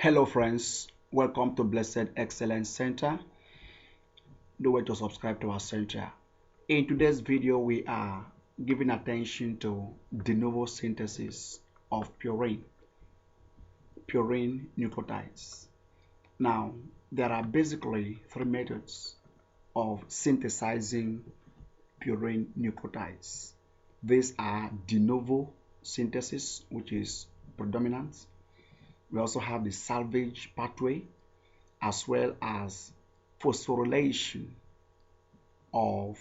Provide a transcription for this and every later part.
Hello friends, welcome to Blessed Excellence Center. Do way to subscribe to our center. In today's video, we are giving attention to de novo synthesis of purine nucleotides. Now, there are basically three methods of synthesizing purine nucleotides. These are de novo synthesis, which is predominant. We also have the salvage pathway, as well as phosphorylation of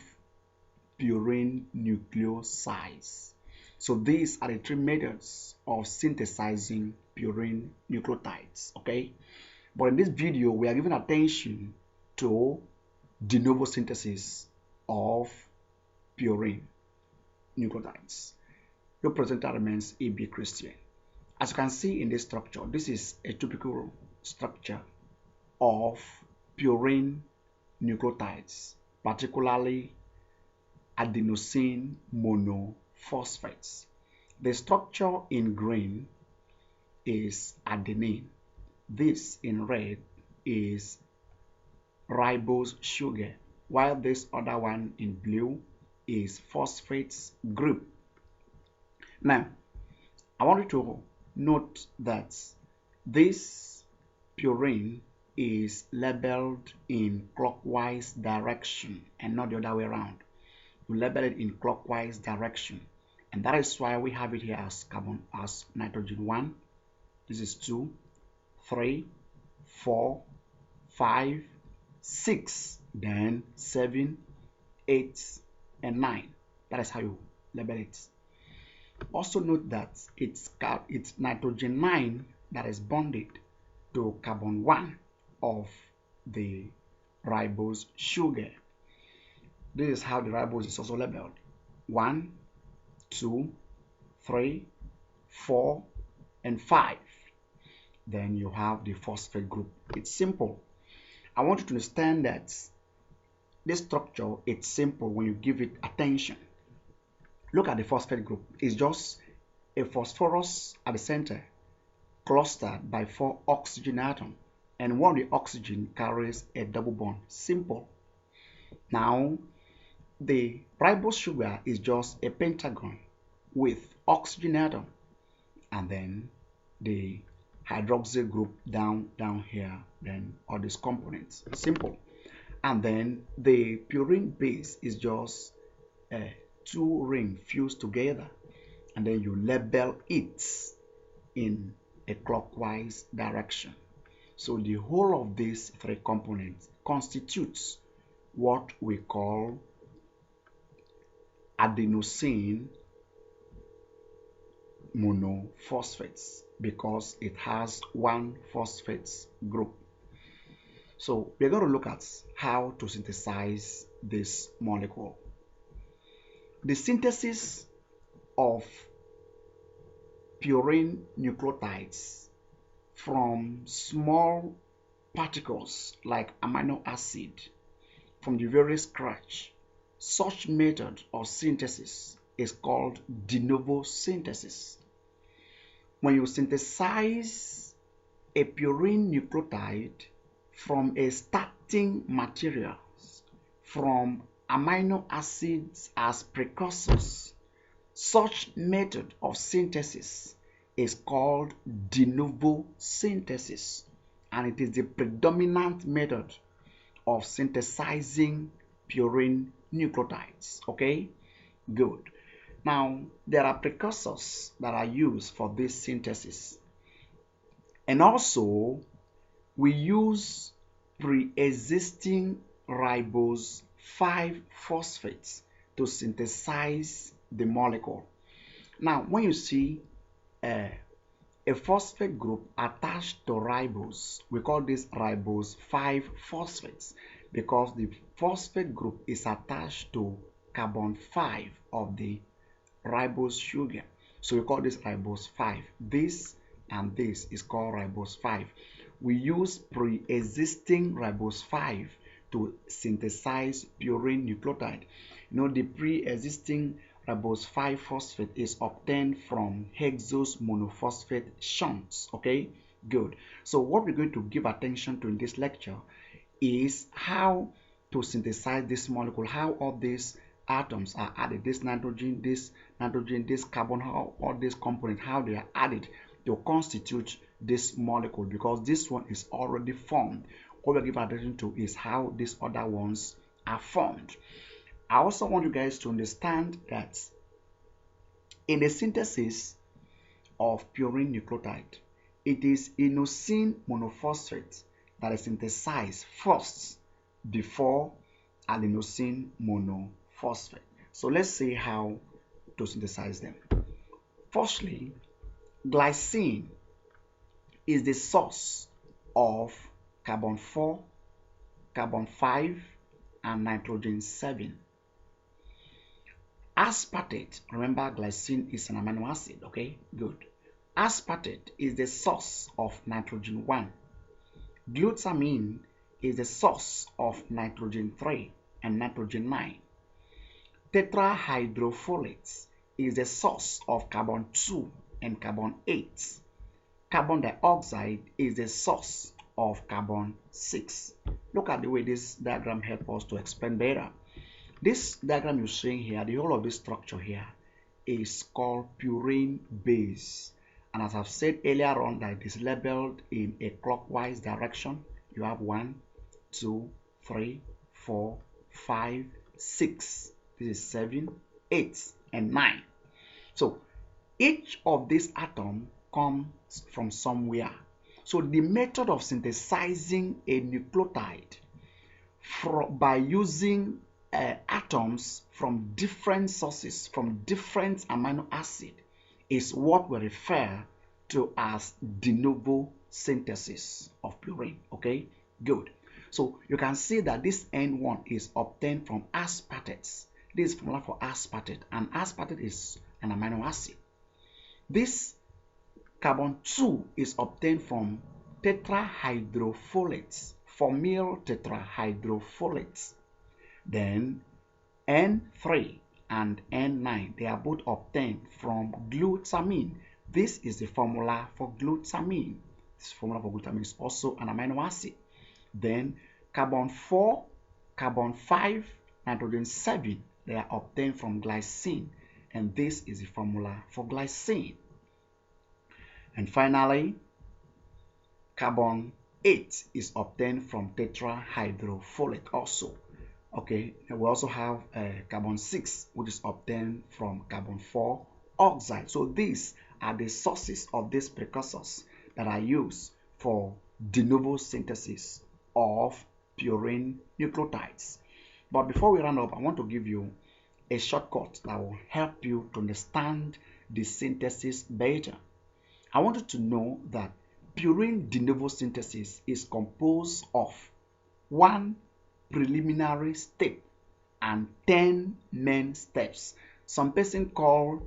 purine nucleosides. So these are the three methods of synthesizing purine nucleotides, okay? But in this video, we are giving attention to de novo synthesis of purine nucleotides. Your presenter remains E.B. Christian. As you can see in this structure, this is a typical structure of purine nucleotides, particularly adenosine monophosphates. The structure in green is adenine. This in red is ribose sugar, while this other one in blue is phosphates group. Now, I want you to note that this purine is labeled in clockwise direction and not the other way around. You label it in clockwise direction, and that is why we have it here as nitrogen 1. This is 2, 3, 4, 5, 6, then 7, 8, and 9. That is how you label it. Also note that it's nitrogen 9 that is bonded to carbon 1 of the ribose sugar. This is how the ribose is also labeled: 1, 2, 3, 4, and 5. Then you have the phosphate group. It's simple. I want you to understand that this structure is simple when you give it attention. Look at the phosphate group. It's just a phosphorus at the center, clustered by 4 oxygen atoms, and one of the oxygen carries a double bond. Simple. Now, the ribose sugar is just a pentagon with oxygen atom, and then the hydroxyl group down here, then all these components. Simple. And then the purine base is just a 2 rings fused together, and then you label it in a clockwise direction. So the whole of these 3 components constitutes what we call adenosine monophosphates, because it has 1 phosphate group. So we're going to look at how to synthesize this molecule. The synthesis of purine nucleotides from small particles like amino acid from the very scratch, such method of synthesis is called de novo synthesis. When you synthesize a purine nucleotide from a starting material, from amino acids as precursors, such method of synthesis is called de novo synthesis, and it is the predominant method of synthesizing purine nucleotides. Okay, good. Now, there are precursors that are used for this synthesis, and also we use pre-existing ribose 5-phosphates to synthesize the molecule. Now, when you see a phosphate group attached to ribose, we call this ribose 5-phosphates, because the phosphate group is attached to carbon 5 of the ribose sugar. So we call this ribose 5. This and this is called ribose 5. We use pre-existing ribose 5 to synthesize purine nucleotide. You know, the pre-existing ribose 5-phosphate is obtained from hexose monophosphate shunts. Okay, Good. So what we're going to give attention to in this lecture is how to synthesize this molecule, how all these atoms are added, this nitrogen, this carbon, how all these components, how they are added to constitute this molecule, because this one is already formed. What we're giving attention to is how these other ones are formed. I also want you guys to understand that in the synthesis of purine nucleotide, it is inosine monophosphate that is synthesized first before adenosine monophosphate. So let's see how to synthesize them. Firstly, glycine is the source of carbon 4, carbon 5, and nitrogen 7. Aspartate, remember glycine is an amino acid, okay? Good. Aspartate is the source of nitrogen 1. Glutamine is the source of nitrogen 3 and nitrogen 9. Tetrahydrofolate is the source of carbon 2 and carbon 8. Carbon dioxide is the source of carbon 6. Look at the way this diagram helps us to explain better. This diagram you're seeing here, the whole of this structure here is called purine base. And as I've said earlier on, that it is labeled in a clockwise direction. You have 1, 2, 3, 4, 5, 6. This is 7, 8, and 9. So each of these atoms comes from somewhere. So the method of synthesizing a nucleotide by using atoms from different sources, from different amino acids, is what we refer to as de novo synthesis of purine. Okay, good. So you can see that this N1 is obtained from aspartate. This is formula for aspartate, and aspartate is an amino acid. This carbon 2 is obtained from tetrahydrofolates, formyl tetrahydrofolates. Then N3 and N9, they are both obtained from glutamine. This is the formula for glutamine. This formula for glutamine is also an amino acid. Then carbon 4, carbon 5, nitrogen 7, they are obtained from glycine, and this is the formula for glycine. And finally, carbon 8 is obtained from tetrahydrofolate also. Okay, and we also have carbon 6, which is obtained from carbon 4 oxide. So these are the sources of these precursors that are used for de novo synthesis of purine nucleotides. But before we round up, I want to give you a shortcut that will help you to understand the synthesis better. I want you to know that purine de novo synthesis is composed of 1 preliminary step and 10 main steps. Some person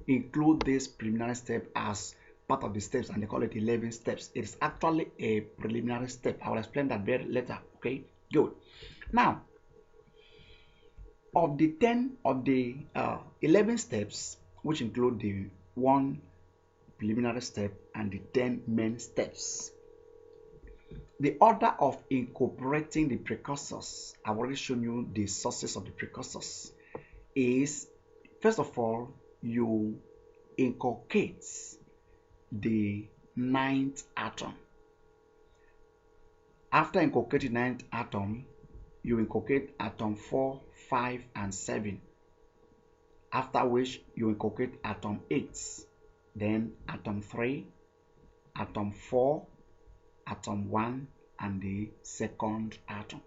include this preliminary step as part of the steps, and they call it 11 steps. It is actually a preliminary step. I will explain that better later. Okay, good. Now, of the 11 steps, which include the 1 preliminary step and the 10 main steps, the order of incorporating the precursors, I've already shown you the sources of the precursors, is first of all, you inculcate the 9th atom. After inculcating 9th atom, you inculcate atom 4, 5, and 7. After which you inculcate atom 8, then atom 3, atom 4, atom 1, and the second atom.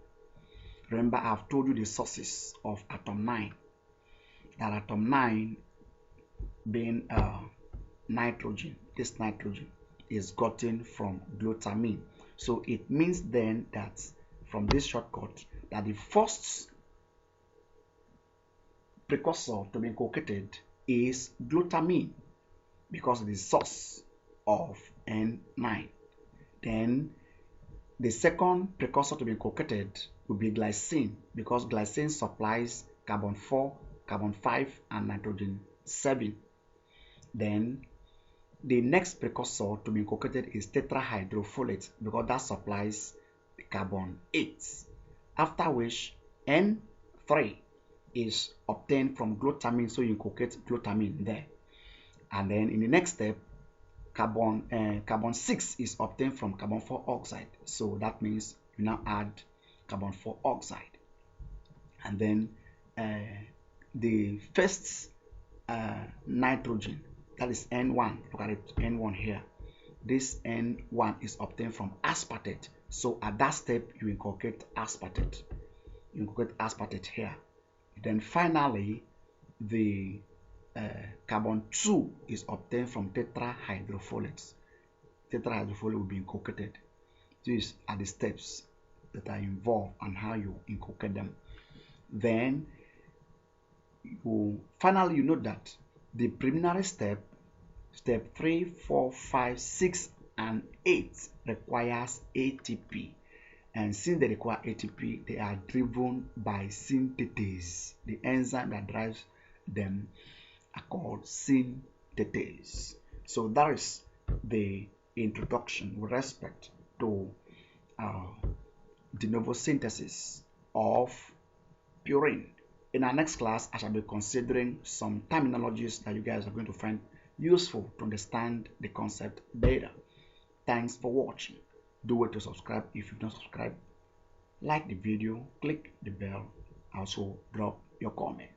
Remember, I've told you the sources of atom 9. That atom 9 being nitrogen. This nitrogen is gotten from glutamine. So it means then that from this shortcut, that the first precursor to be inculcated is glutamine, because it is the source of N9. Then the second precursor to be inculcated will be glycine, because glycine supplies carbon 4, carbon 5, and nitrogen 7. Then the next precursor to be incorporated is tetrahydrofolate because that supplies the carbon 8. After which N3 is obtained from glutamine, so you incorporate glutamine there. And then in the next step, carbon 6 is obtained from carbon 4 oxide. So that means you now add carbon 4 oxide. And then the first nitrogen, that is N1, look at it, N1 here. This N1 is obtained from aspartate. So at that step, you incorporate aspartate. You incorporate aspartate here. Then finally, the carbon 2 is obtained from tetrahydrofolates. Tetrahydrofolate will be incorporated. These are the steps that are involved and how you incorporate them. Then finally you note that the preliminary step 3, 4, 5, 6, and 8 requires ATP. And since they require ATP, they are driven by synthetase. The enzyme that drives them are called synthetase. So that is the introduction with respect to de novo synthesis of purine. In our next class, I shall be considering some terminologies that you guys are going to find useful to understand the concept better. Thanks for watching. Do it to subscribe if you've not subscribed. Like the video, click the bell, also drop your comment.